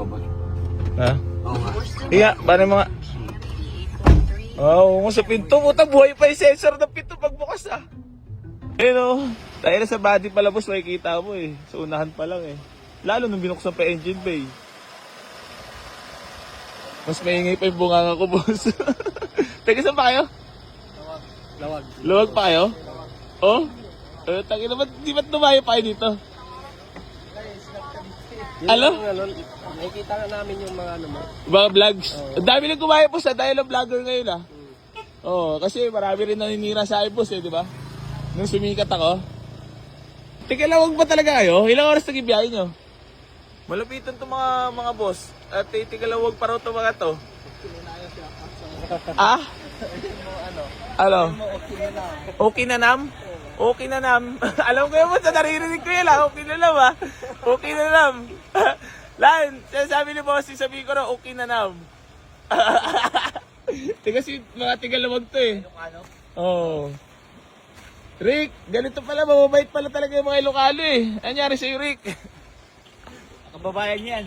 boss. Ha? Oo nga. Iya, paano mga... Oo, sa pinto. Puta, buhay pa yung sensor ng pinto pagbukas ah. Ayun o. Tayo na sa body pala boss, makikita mo eh. Sa unahan pa lang eh. Lalo nung binuksan pa engine bay. Mas maingay pa yung bunganga ko boss. Teka, saan pa kayo? Lawag. Luwag pa kayo? Oh? Tangin naman, di ba't lumayo pa kayo dito? Ano? Nakikita na namin yung mga ano mo. Mga vlogs. Ang dami nang kumayo po sa dahil ng vlogger ngayon ah. Oo, kasi marami rin naninira sa akin boss eh, di ba? Nung sumikat ako. Teka, lawag ba talaga kayo? Ilang oras nag-ibiyahe nyo? Malapitan to mga boss. At teka, lawag pa raw to mga to. Ah? Ano? Okay na nam? Okay na nam. Alam ko yun mo, sa naririnig ko yun lang. Okay na nam ah. Okay na nam. Lan, sabi ni boss, sabihin ko na okay na nam. Kasi mga tigalawag to eh. Oo. Oh. Rick, ganito pala, mababait pala talaga yung mga Ilocano eh. Anyari sa'yo, Rick? Kababayan yan.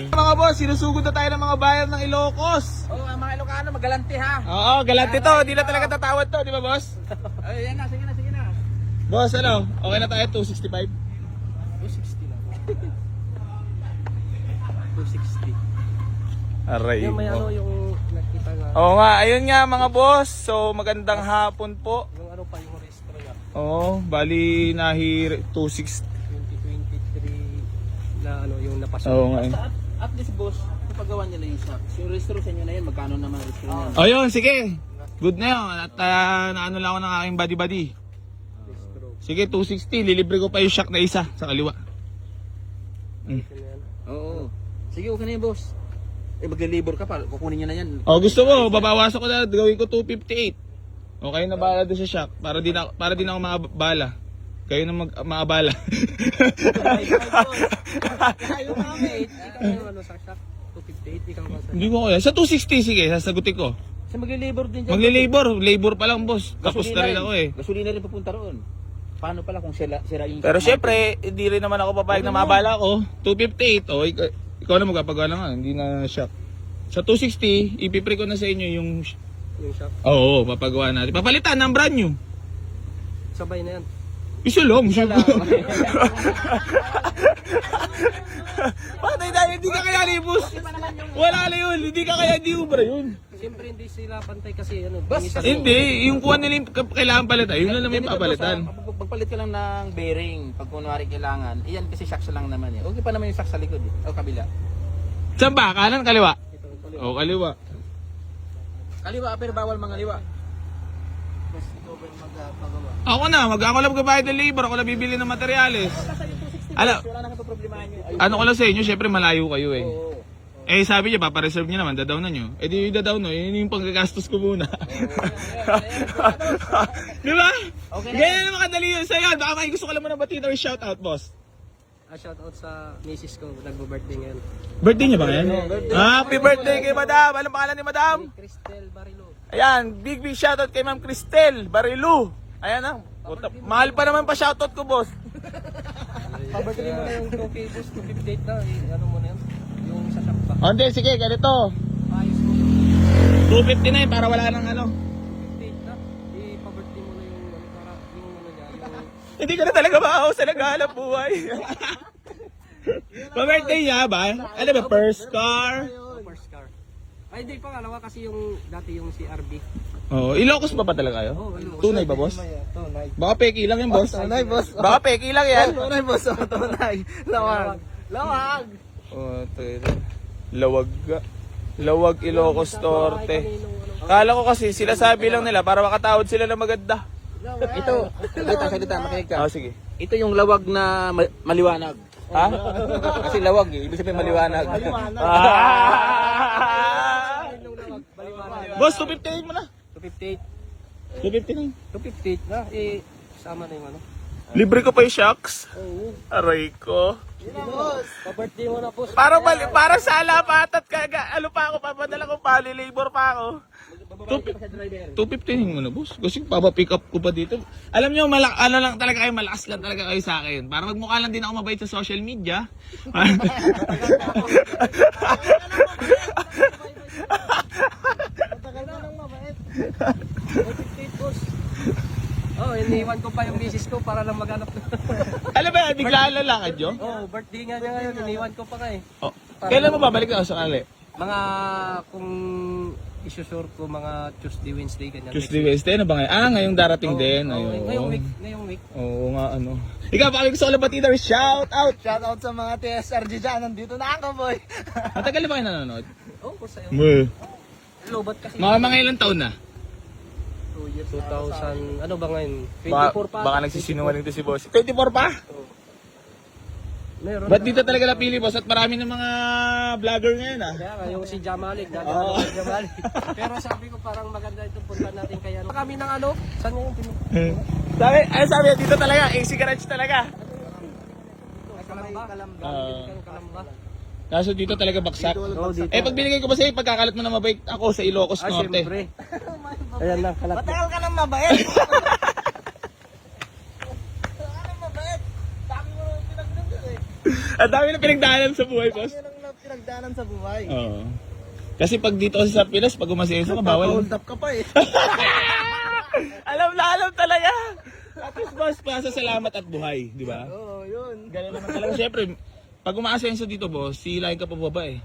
Mga boss, sinusugod na tayo ng mga bayan ng Ilocos. Oo, ang mga Ilocano, magalanti ha. Oo, galante to. Hindi na talaga tatawad to, di ba boss? Ay, yan na, sige na, sige na. Boss, ano? Okay na tayo, 265? 260 lang. 260. Aray. Yung may ano, yung nakita nga. Oo nga, ayun nga mga boss. So, magandang hapon po. Yung ano pa, yung restro niya. Oo, bali nahi 260. 2023 na ano, yung napasok. Oo nga. At least boss, napagawa niya na yung shop. Yung restro sa inyo na yan, magkano naman restro niya? Oh, yun, sige. Good na yun. At naano lang ako ng aking body-body. Restro. Sige, 260. Lilibre ko pa yung shock na isa sa kaliwa. Oo. Sige, okay na yun boss. Eh, maglilibor ka pa, kukunin niya na yan. Oh, gusto mo, babawasan ko na, gawin ko 258. Okay na bala doon sa shock. Para di na ako maabala. Kayo na maabala. Ayaw ka mate. Ikaw yung ano sa shop? 258, ikaw ba sa... Hindi ko kaya. Sa 260, sige, sasagutin ko. Sa maglilibor din dyan. Labor pa lang boss. Tapos na rin ako eh. Gasolina rin papunta roon. Paano pala kung sira yung... Pero syempre, hindi rin naman ako papayag na mabala ko. 258, oh, ikaw na magpapagawa lang, hindi na shock. Sa 260, ipipre ko na sa inyo yung... Yung shop. Oo, papagawa natin. Papalitan ng brand new. Sabay na yan. Isa lang. Patay tayo, hindi ka kaya libos. Wala na yun, hindi ka kaya di ubra yun. Siyempre hindi sila pantay kasi ano. Hindi, yung kuha nila yung kailangan palitan, yun lang naman yung papalitan. Pagpalit ka lang ng bearing, pag kunwari kailangan, iyan kasi shocks lang naman eh. Okay pa naman yung shocks sa likod eh. O kabila. Saan ba? Kanan, kaliwa? Ito, kaliwa. O, kaliwa. Kaliwa, pero bawal mga liwa. Basta ikaw ba yung magpagawa? Ako lang magbabayad ng labor, ako lang bibili ng materyales. Ano? Wala na kayo problemahan nyo. Ano ko lang sa inyo, syempre malayo kayo eh. Oo. Eh sabi niya, papareserve niya naman, dadaw na nyo. Eh di dadaw no, yun yung panggagastos ko muna. Di ba? Okay na. Ganyan naman kadali yun sa'yo. Baka may gusto ko lang muna batiin or shoutout, boss. Shout out sa misis ko, nagbo-birthday ngayon. Birthday niya ba yan? birthday. Happy birthday kay madam! Anong pangalan ni madam? Cristel Barilo. Ayan, big shoutout kay ma'am Cristel Barilu. Ayan na. Mahal pa naman pa shoutout ko, boss. Pabirthday mo na yung trophy boss, 258 na. Eh, ano mo na yan? Yung sa shop ba? O, hindi, sige, ganito. Ayos mo. 259 para wala nang ano. 258 na. Eh, pabirthday mo na yung ano, para yung ano niya, yung... Hindi ka na talaga maaw sa naghahanap buhay. Pa-birthday niya ba? Ano ba, first car? First car. Ay, hindi, pangalawa kasi yung dati yung si RB. Oh, Ilocos ba talaga kayo? Oo, Ilocos. Tunay ba, boss? Tunay. Baka peki lang yan, boss. Tunay, boss. Baka peki lang yan. Tunay, boss. Tunay. Lawag. Lawag. Oh, lawag. Lawag Ilocos Torte. Kala ko kasi sila sabi lang nila para makatawad sila na maganda. Ito, salita, makinig ka. Ah, sige. Ito yung lawag na maliwanag. Ha? Kasi lawag eh, ibig sabihin maliwanag. Ah! Boss, 258 mo na. 258. 259. 258 na, eh, sama na yung ano. Libre ko pa yung shocks. Oo. Aray ko. Boss, pa-birthday mo na, boss. Para sa alapat at ano pa ako, papadala ko pa, labor pa ako. Bababa ka sa driver. 215 mo na, boss. Kasi papapick up ko pa dito. Alam nyo, ano lang talaga kayo, malakas lang talaga kayo sa akin. Para magmukha lang din ako mabait sa social media. Matagal ka nang mabait. 58 boss. Oh, iniwan ko pa yung misis ko para lang maghanap. Alam ba, biglaan lalakad yun? Oh, birthday nga niya ngayon, iniwan ko pa nga eh. Oh. Kailan mo babalik na sakali? Mga kung isusure ko mga Tuesday, Wednesday, ganyan. Tuesday, Wednesday, ano ba ngayon? ngayong darating din. Ngayong week. Oo nga, ano. Ikaw, baka gusto ko lang batida, shout out! Shout out sa mga TSRG dyan. Nandito na ako, boy. Matagal na ba kayo nanonood? Oh, ko sa'yo. Lobat kasi. Mga ilang taon na? 2 years 2000, ano ba ngayon? 24 pa. Baka nagsisinungaling to si boss. 24 pa? Meron. Ba't dito talaga napili, boss? At marami ng mga vlogger ngayon, ah. Kaya nga, yung si Jamalik, dadaan si Jamalik. Pero sabi ko parang maganda ito, punta natin kaya. Kami ng ano? Saan yung sabi, dito talaga, AC Garage talaga. Kalamba. Kalamba. Kaso dito talaga baksak. Oh, dito. Eh, pag binigay ko ba sa'yo, pagkakalat mo na mabait ako sa Ilocos Norte. Siyempre. Ayan lang, kalat. Matagal ka nang mabait. Anong mabait? Dami mo nang pinagdaanan eh. Ang dami na pinagdaanan sa buhay, boss. Dami nang pinagdaanan sa buhay. Oo. Kasi pag dito kasi sa Pinas, pag umasenso ka, bawal. Hold up ka pa eh. alam talaga. At least, boss, pasasalamat at buhay, di ba? Oo, yun. Ganun naman talaga. Siyempre, pag umaasenso dito, boss, silahin ka pa baba eh.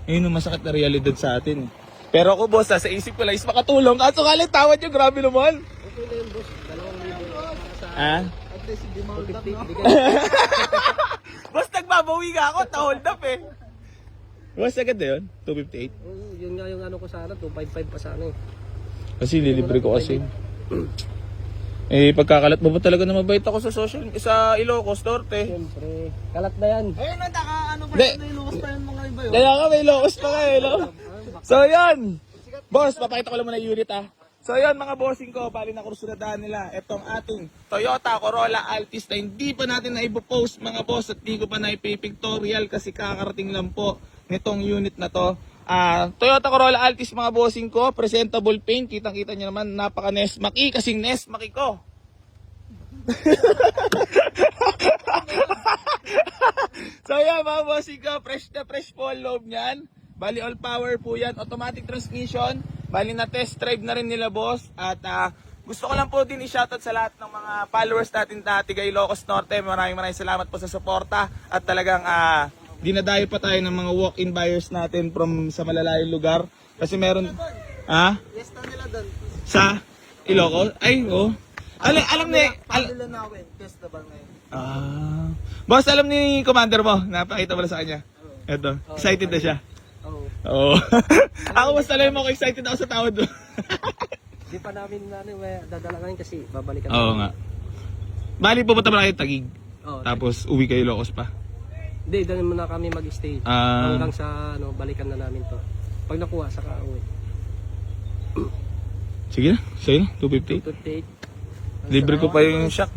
Yun ang masakit na realidad sa atin. Pero ako, boss, sa isip ko lang is makatulong. Kaso kalit, tawad nyo, grabe naman. Okay na yun, boss. 2,000 para sa Ha? At least hindi ma-hold up, 50. no? Boss, nagbabawi ka ako, ta-hold up eh. Boss, agad na yun? 258? Oh, yun nga yung ano ko sana, 255 pa sana eh. Kasi lilibre ko kasi. Eh, pagkakalat mo ba talaga na mabait ako sa Ilocos Norte? Siyempre. Kalat na yan. Ayun, ano pa Hindi. yun? Nailuwas pa yun mga iba yun. Kaya ka, may Ilocos pa kayo, no? So, yan. Boss, papakita ko lang muna yung unit, ha. So, yan, mga bossing ko, bali na kursunadahan nila. Itong ating Toyota Corolla Altis na hindi pa natin na ipopost, mga boss, at di ko pa na ipipictorial kasi kakarating lang po nitong unit na to. Toyota Corolla Altis, mga bossing ko, presentable paint, kitang-kita nyo naman, napaka Nesmaki, kasing Nesmaki ko. So yan, mga bossing ko, fresh na fresh po ang loob nyan. Bali all power po yan, automatic transmission. Bali na test drive na rin nila, boss. At gusto ko lang po din i-shoutout sa lahat ng mga followers natin dati kay Ilocos Norte. Maraming salamat po sa suporta. At talagang dinadayo pa tayo ng mga walk-in buyers natin from sa malalayong lugar. Kasi meron... Fiesta nila doon. Sa Ilocos? Ay, oh. Alam ni... Pamila namin. Fiesta ba ngayon? Boss, alam ni Commander mo. Napakita mo na sa kanya. Eto, excited na siya. Oo. Oo. Ako mas talaga mo ko excited ako sa tawad doon. Di pa namin dadala ngayon kasi babalikan. Oo nga. Bali, pupunta mo na kayo Taguig. Oo. Tapos uwi kayo Ilocos pa. Hindi, doon muna kami mag-stay. Hanggang sa balikan na namin to. Pag nakuha, saka uwi. Sige na, sa'yo na, 258. 258. Libre ko pa yung shock.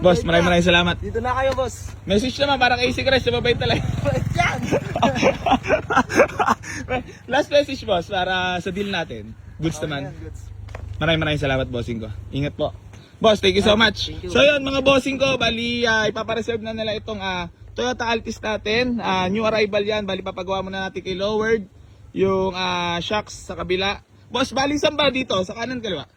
Boss, maraming salamat. Dito na kayo, boss. Message naman, parang AC Crash, mabait talaga. Yan! Last message, boss, para sa deal natin. Goods naman. Yan, goods. Maraming salamat, bossing ko. Ingat po. Boss, thank you so much. Thank you. So yun, mga bossing ko, bali, ipapareserve na nila itong Toyota Altis natin. New arrival yan, bali papagawa muna natin kay Lowered. Yung shocks sa kabila. Boss, bali saan ba dito? Sa kanan kaliwa?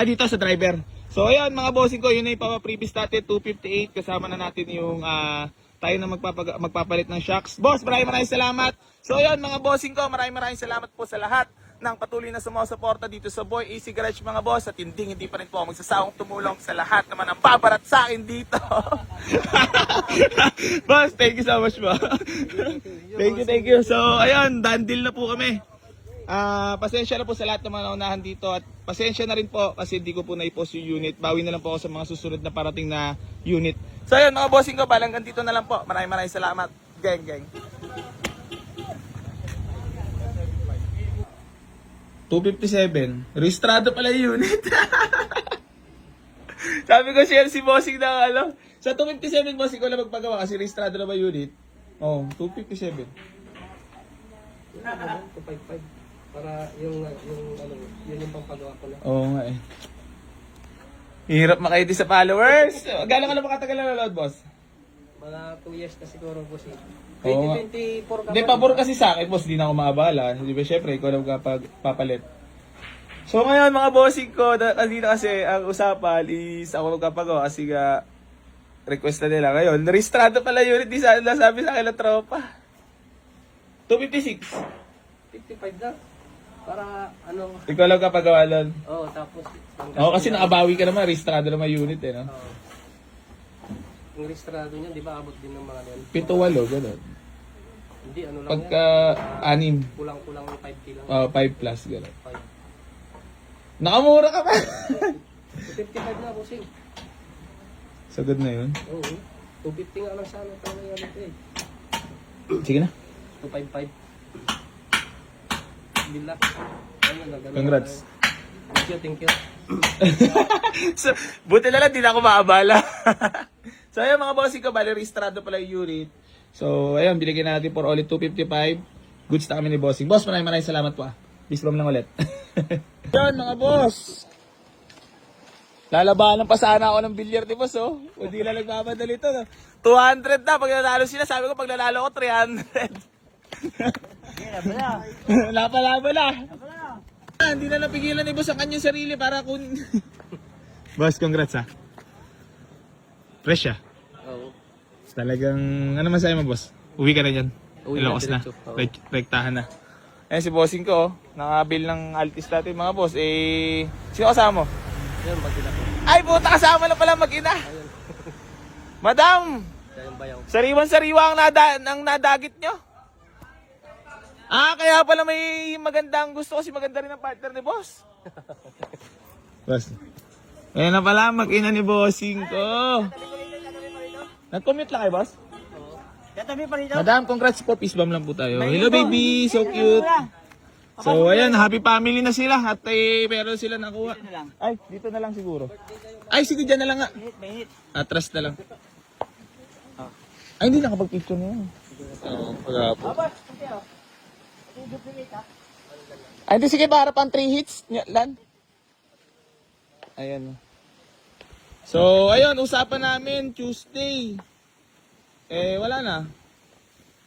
Dito sa driver. So ayun mga bossing ko, yun na yung previous natin, 258. Kasama na natin yung tayo na magpapalit ng shocks. Boss, maraming salamat. So ayun mga bossing ko, maraming salamat po sa lahat ng patuloy na sumusuporta dito sa Boy AC Garage mga boss. At hindi pa rin po ako magsasawang tumulong sa lahat naman ang babarat sa akin dito. Boss, thank you so much po. Thank you. So ayun, done deal na po kami. Pasensya na po sa lahat ng mga naunahan dito at pasensya na rin po kasi hindi ko po na-post yung unit. Bawi na lang po ako sa mga susunod na parating na unit. So ayun mga bossing ko, hanggang dito na lang po. Maraming salamat. Geng. 257. Registrado pala yung unit. Sabi ko share si bossing na Sa 257 bossing ko lang magpagawa kasi registrado na ba unit? Oh, 257. 255. Para yung yun yung pampagawa ko na. Oo nga eh. Hirap makaiti sa followers. Gano'n ka na makatagal na nanonood, boss? Mga 2 years na siguro, boss. Oo nga. 2024 ka Hindi, pabor kasi sa akin, boss, di na ako maabala. Di ba, syempre, ikaw lang kapag papalit. So ngayon, mga bossing ko, kasi ang usapan is ako magkapagawa kasi nga, request na nila. Ngayon, registrado pala unit, di sa nasabi sa akin ng tropa. 256. 55 na. Para ano, Ikaw lang kapagawa nun. tapos Oo, kasi nakabawi ka naman, registrado naman unit eh, no? yung registrado niya, di ba abot din ng mga yan? 7-8, gano'n. Hindi, ano lang Pagka yan. 6, Kulang-kulang 5K lang. 5 plus, gano'n. 5. Nakamura ka pa! 55 na, bossing. Sagad na yun. Oo. 250 nga lang sana. Pero yung ano eh. Sige na. 255. Bila. Ayun na, ganun Congrats. na. Thank you. So, buti na lang, di na ako maabala. So, ayun mga bossing ko, bali, registrado pala yung unit. So, ayun, binigyan natin for only 255. Goods na kami ni bossing. Boss, maraming salamat po ah. Peace bomb lang ulit. Yan mga boss. Lalabanan pa sana ako ng bilyar ni boss oh. Hindi na nagmamadali ito. No? 200 na. Pag nanalo sila, sabi ko pag nanalo ko 300. Lapa-lapa na. Hindi na napigilan ni boss ang kanyang sarili para kun... Boss, congrats ha. Fresh ah. Oo. Talagang, ano masahe mo boss? Uwi ka na dyan. Uwi na, Ilocos na. diretso. Oo. Rektahan na. Ayan si bossing ko oh. Nakabil ng Altis natin mga boss. Sino kasama mo? Yan, mag-ina ko. Ay puta, kasama na pala mag-ina. Madam, Siya yung bayaw. sariwan-sariwa ang nadagit nyo. Kaya pala may magandang gusto kasi maganda rin ang partner ni boss. Boss. Ayan na pala, mag-ina ni bossing ko. Nag-commute lang kayo, boss? Tatabi pa rito. Madam, congrats po. Peace bomb lang po tayo. Hello, baby. So cute. So, ayan. Happy family na sila. At meron sila nakuha. Dito na lang. Ay, dito na lang siguro. Ay, sige, dyan na lang nga. Mainit. Atras na lang. Ay, hindi nakapag-picture na yan. Oo, pag-apo. Abas, kasi oh. Ito duplicate ah. Ay, hindi, sige, para pang 3 hits. Lan. Ayan. So, ayun, usapan namin Tuesday. Wala na.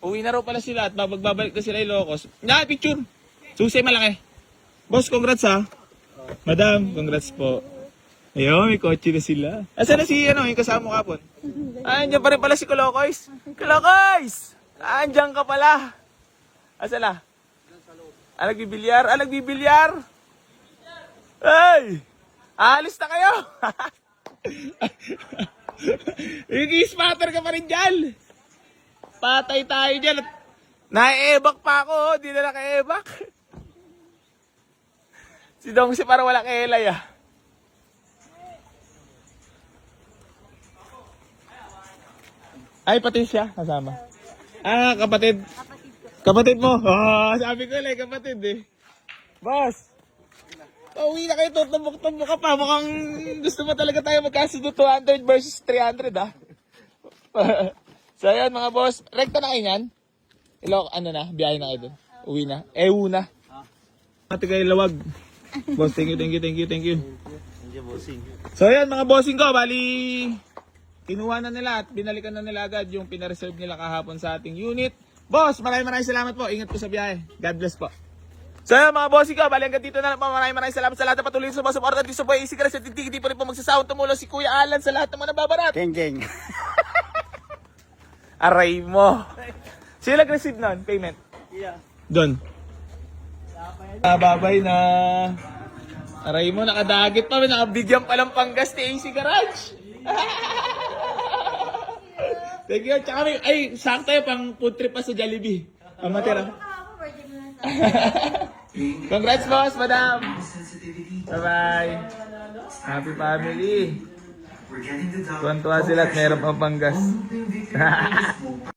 Uwi na raw pala sila at magbabalik na sila Ilocos. Nga, picture. Susi malaki. Boss, congrats ha. Madam, congrats po. Ayun, may kotse na sila. Asan na si, yung kasama mo kapon? Andiyan pa rin pala si Kolokoys. Kolokoys! Andiyan ka pala. Asan na? Nagbibilyar? Nagbibilyar? Hey! Alis na kayo! Nag-i-spatter ka pa rin dyan. Patay tayo dyan. Nai-ebak pa ako. Di na naka-ebak. Si Dongsi parang wala kaelay ah. Ay, pati siya. Kasama. Kapatid. Kapatid mo. Sabi ko lang, kapatid eh. Boss. Pauwi na kayo, tutumbok-tumbok ka pa. Mukhang gusto mo talaga tayo magkasundo 200 versus 300 ah. So ayan mga boss, rekta na kayo yan? Biyahe na kayo dun? Uwi na? Una. Ate kayo lawag. Boss, thank you. Thank you, bossing. So ayan mga bossing ko, bali kinuha na nila at binalikan na nila agad yung pinareserve nila kahapon sa ating unit. Boss, maraming salamat po. Ingat po sa biyahe. God bless po. So ayan mga bossing ko, bali hanggang dito na lang po. Maraming salamat sa lahat na patuloy sa mga support at sa Boy Easy Crash at hindi pa rin po magsasawang tumulong si Kuya Alan sa lahat ng mga nababarat. Geng. Aray mo. Sila nag-receive nun, payment? Yeah. Doon. Babay na. Aray mo, nakadagit pa. Nakabigyan palang panggas ni AC Garage. Thank you. Tsaka sakto yun, pang food trip pa sa Jollibee. Ang matira. Congrats boss, madam. Bye-bye. Happy family. Tuwan-tuwa sila at meron pang panggas.